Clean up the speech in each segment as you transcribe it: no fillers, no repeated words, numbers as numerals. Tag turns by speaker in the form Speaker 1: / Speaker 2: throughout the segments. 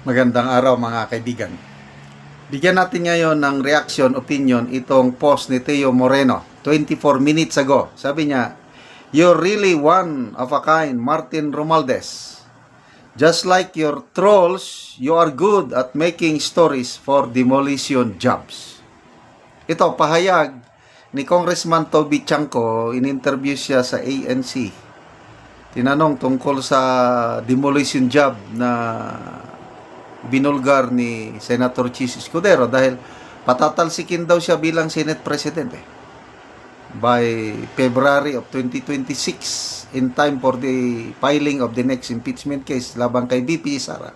Speaker 1: Magandang araw mga kaibigan. Bigyan natin ngayon ng reaction, opinion itong post ni Teo Moreno 24 minutes ago. Sabi niya, "You're really one of a kind, Martin Romualdez. Just like your trolls, you are good at making stories for demolition jobs." Ito, pahayag ni Congressman Toby Chanco, in-interview siya sa ANC. Tinanong tungkol sa demolition job na binulgar ni Senator Chis Escudero dahil patatalsikin daw siya bilang Senate President by February of 2026 in time for the filing of the next impeachment case laban kay VP Sara.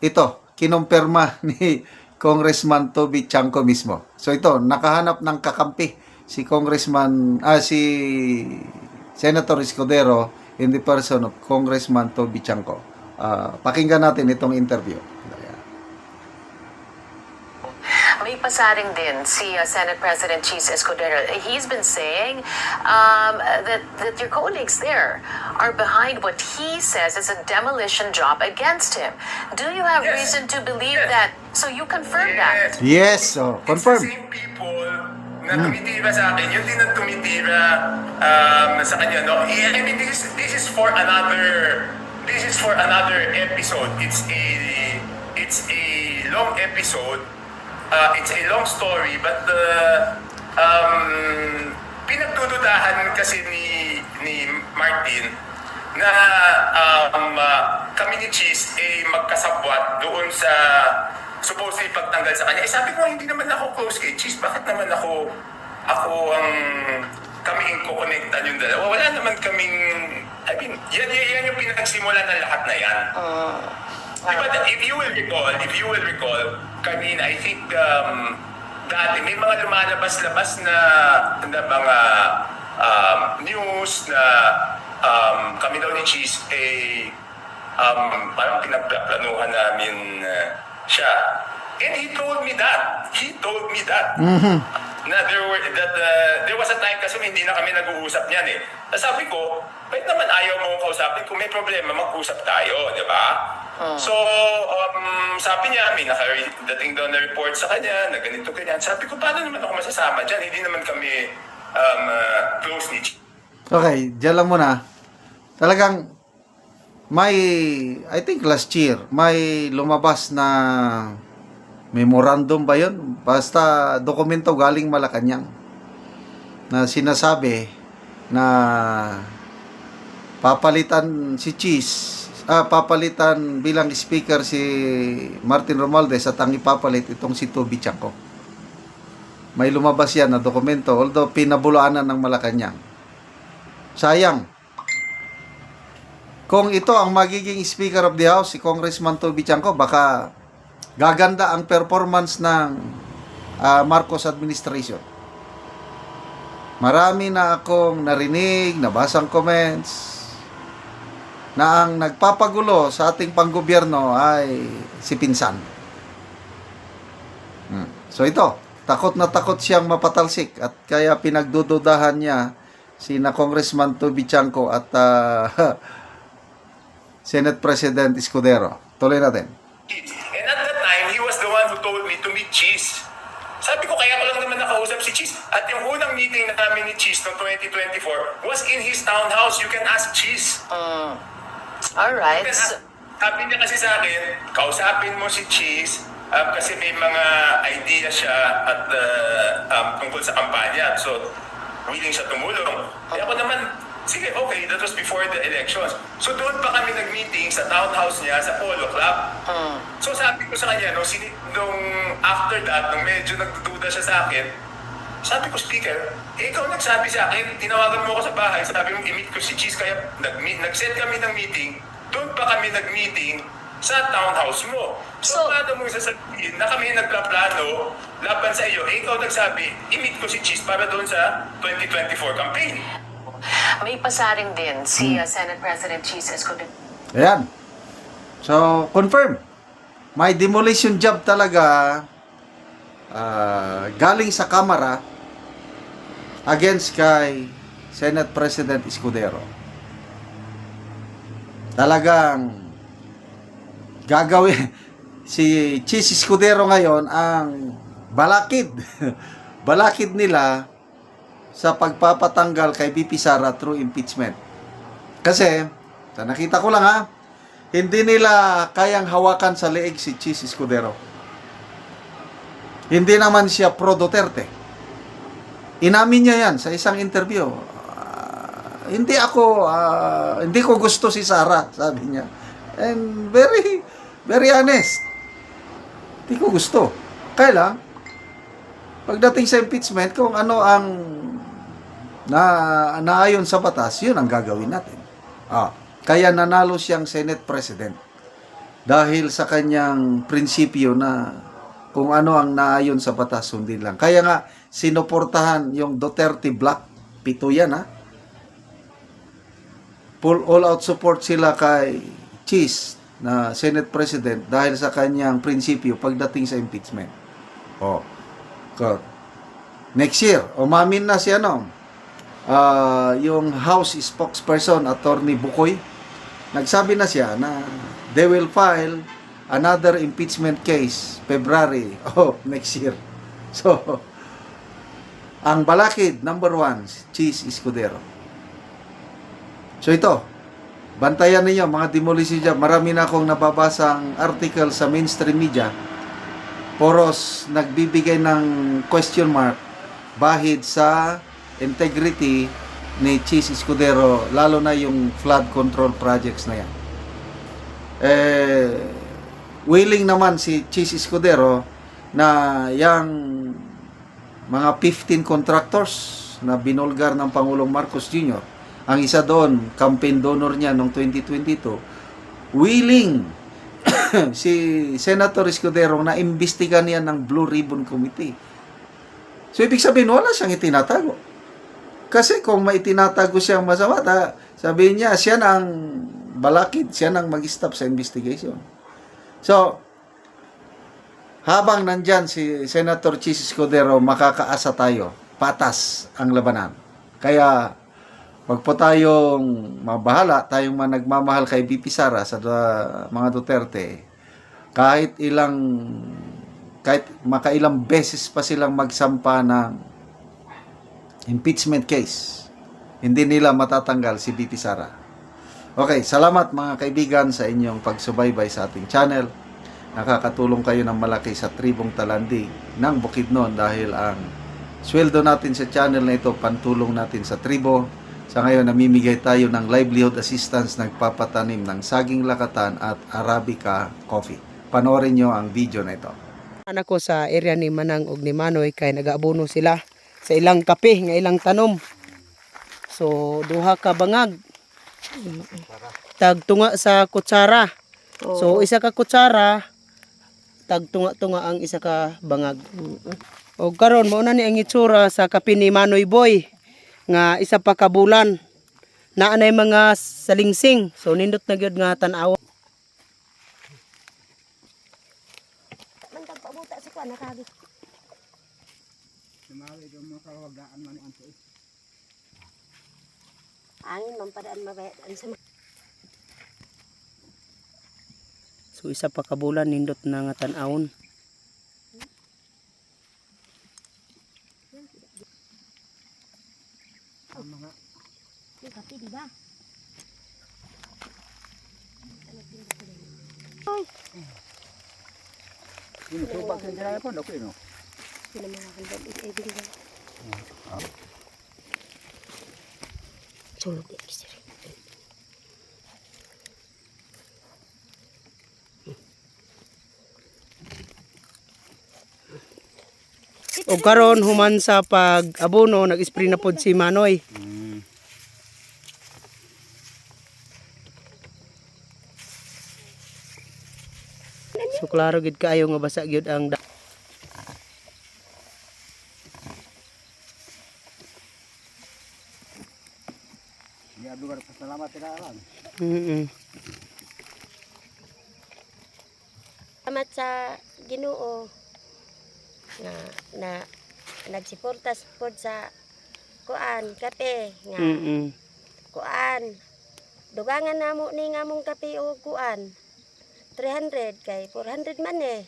Speaker 1: Ito, kinumpirma ni Congressman Toby Chanco mismo. So ito, nakahanap ng kakampi si si Senator Escudero in the person of Congressman Toby Chanco. Pakinggan natin itong interview.
Speaker 2: May pasaring din si Senate President Chis Escudero. He's been saying that your colleagues there are behind what he says is a demolition job against him. Do you have reason to believe that? So you confirm that?
Speaker 1: Yes, confirm.
Speaker 3: It's the same people na tumitira sa akin, yun din ang tumitira sa kanya. No? I mean, this is for another episode. It's a long episode. It's a long story, but pinagdududahan kasi ni Martin na kami ni Chis magkasabwat doon sa supposedly pagtanggal sa kanya. Sabi ko, hindi naman ako close kay Chis. Bakit naman ako ang kami inko-connectan yung dalawa? Wala naman kaming, I mean, yan yung pinagsimula ng lahat na yan. Diba, if you will recall, kanina, I think, dati may mga lumalabas-labas na mga news na kami daw ni Chis parang pinagplanuhan namin siya. And he told me that. Na there was a time kasi hindi na kami nag-uusap niyan eh. Sabi ko, bakit naman ayaw mo kausapin? Kung may problema, mag-usap tayo, di ba? So, sabi niya, may nakadating daw na report sa kanya, na ganito, ganyan. Sabi ko, paano naman ako masasama dyan? Hindi naman kami close ni Chis.
Speaker 1: Okay, dyan lang muna. Talagang I think last year, may lumabas na memorandum ba yun? Basta dokumento galing Malacanang na sinasabi na papalitan si Chis, papalitan bilang speaker si Martin Romualdez at ang ipapalit itong si Toby Chanco. May lumabas yan na dokumento, although pinabulaanan ng Malacanang. Sayang. Kung ito ang magiging Speaker of the House, si Congressman Toby Chanco, baka gaganda ang performance ng Marcos administration. Marami na akong narinig, nabasang comments, na ang nagpapagulo sa ating panggobyerno ay si Pinsan. So ito, takot na takot siyang mapatalsik at kaya pinagdududahan niya sina Congressman Toby Chanco at Senate President Escudero. Tuloy natin.
Speaker 3: And at that time, he was the one who told me to meet Chis. Sabi ko, kaya ko lang naman nakausap si Chis. At yung unang meeting na namin ni Chis noong 2024 was in his townhouse. You can ask Chis.
Speaker 2: Alright.
Speaker 3: Sabi niya kasi sa akin, kausapin mo si Chis kasi may mga idea siya at tungkol sa kampanya. So, willing siya tumulong. Kaya ako naman, sige, okay, that was before the elections. So doon pa kami nag-meeting sa townhouse niya sa Polo Club. So sabi ko sa kanya, nung after that, nung medyo nagdududa siya sa akin, sabi ko, Speaker, ikaw nagsabi sa akin, tinawagan mo ako sa bahay, sabi mo, i-meet ko si Chis, kaya nag-set kami ng meeting, doon pa kami nag-meeting sa townhouse mo. So paano mo sasabihin na kami nagplaplano laban sa iyo, ikaw nagsabi, i-meet ko si Chis para doon sa 2024 campaign.
Speaker 2: May pasaring din si Senate President Chis Escudero.
Speaker 1: Ayan. So, confirm. May demolition job talaga galing sa Kamara against kay Senate President Escudero. Talagang gagawin si Chis Escudero ngayon ang balakid balakid nila sa pagpapatanggal kay BP Sara through impeachment. Kasi sa nakita ko lang hindi nila kayang hawakan sa leeg si Chis Escudero. Hindi naman siya pro Duterte. Inamin niya yan sa isang interview. Hindi ko gusto si Sara, sabi niya. And very, very honest. Hindi ko gusto. Kaya lang, pagdating sa impeachment, kung ano ang naayon sa batas, yun ang gagawin natin. Kaya nanalo siyang Senate President. Dahil sa kanyang prinsipyo na kung ano ang naayon sa batas, sundin lang. Kaya nga, sinuportahan yung Duterte Black. 7 yan, Full all-out support sila kay Chis na Senate President dahil sa kanyang prinsipyo pagdating sa impeachment. Good. Next year, umamin na si yung House spokesperson, Attorney Bukoy. Nagsabi na siya na they will file another impeachment case February next year. So, ang balakid, number 1, Chis Escudero. So ito, bantayan ninyo mga demolition job. Marami na akong nababasang article sa mainstream media. Poros nagbibigay ng question mark bahid sa integrity ni Chis Escudero, lalo na yung flood control projects na yan. Willing naman si Chis Escudero na yung mga 15 contractors na binulgar ng Pangulong Marcos Jr., ang isa doon, campaign donor niya noong 2022, willing si Senator Escudero na imbestigan niya ng Blue Ribbon Committee. So, ibig sabihin, wala siyang itinatago. Kasi kung may itinatago siyang masama, sabihin niya, siya nang balakid, siya nang mag-stop sa investigation. So, habang nandyan si Senator Chis Escudero, makakaasa tayo, patas ang labanan. Kaya, wag po tayong mabahala, tayong nagmamahal kay BP Sara sa mga Duterte. Kahit makailang beses pa silang magsampa ng impeachment case, hindi nila matatanggal si BP Sara. Okay, salamat mga kaibigan sa inyong pagsubaybay sa ating channel. Nakakatulong kayo ng malaki sa Tribong Talandi ng Bukidnon dahil ang sweldo natin sa channel na ito, pantulong natin sa tribo. Sa ngayon, namimigay tayo ng livelihood assistance, nagpapatanim ng saging lakatan at Arabica coffee. Panoorin nyo ang video na ito.
Speaker 4: Anak ko sa area ni Manang ug ni Manoy kay nagaabono sila sa ilang kape nga ilang tanom. So duha ka bangag. Tagtunga sa kutsara. So isa ka kutsara tagtunga-tunga ang isa ka bangag. O karon mao na ni ang itsura sa kape ni Manoy Boy nga isa pa ka bulan. Naanay mga salingsing. So nindot na gyud nga tan-aw.
Speaker 5: Pabuta sa kuan nakagi.
Speaker 4: Sumawi do mo kawagaan man ang tuig.
Speaker 5: Angin mampadaan mabayad sa
Speaker 4: So isa pa ka bulan nindot na nga tan-awon.
Speaker 5: kape di ba?
Speaker 4: Ini coba ke jalan pun okey no.
Speaker 5: Sila mga kalbab ibig ba? Sulog di kisiri.
Speaker 4: O karon human sa pag-abono nag-spray na pod si Manoy. So klaro gid kaayo nga basa gyud ang
Speaker 6: Salamat lang.
Speaker 5: Salamat sa Ginoo na nagsuporta pod sa kuan kape nga kuan dugangan namo ni ngamong kape o kuan 300 kay 400 man eh.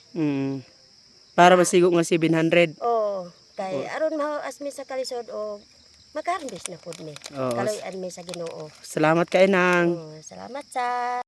Speaker 4: Para masigo nga 700.
Speaker 5: Oh, kay aron mahaas mi sa kalisod o makarambis na pud mi.
Speaker 4: Oo.
Speaker 5: Kaloy-an mi sa Ginoo.
Speaker 4: Salamat kay nang.
Speaker 5: Salamat sa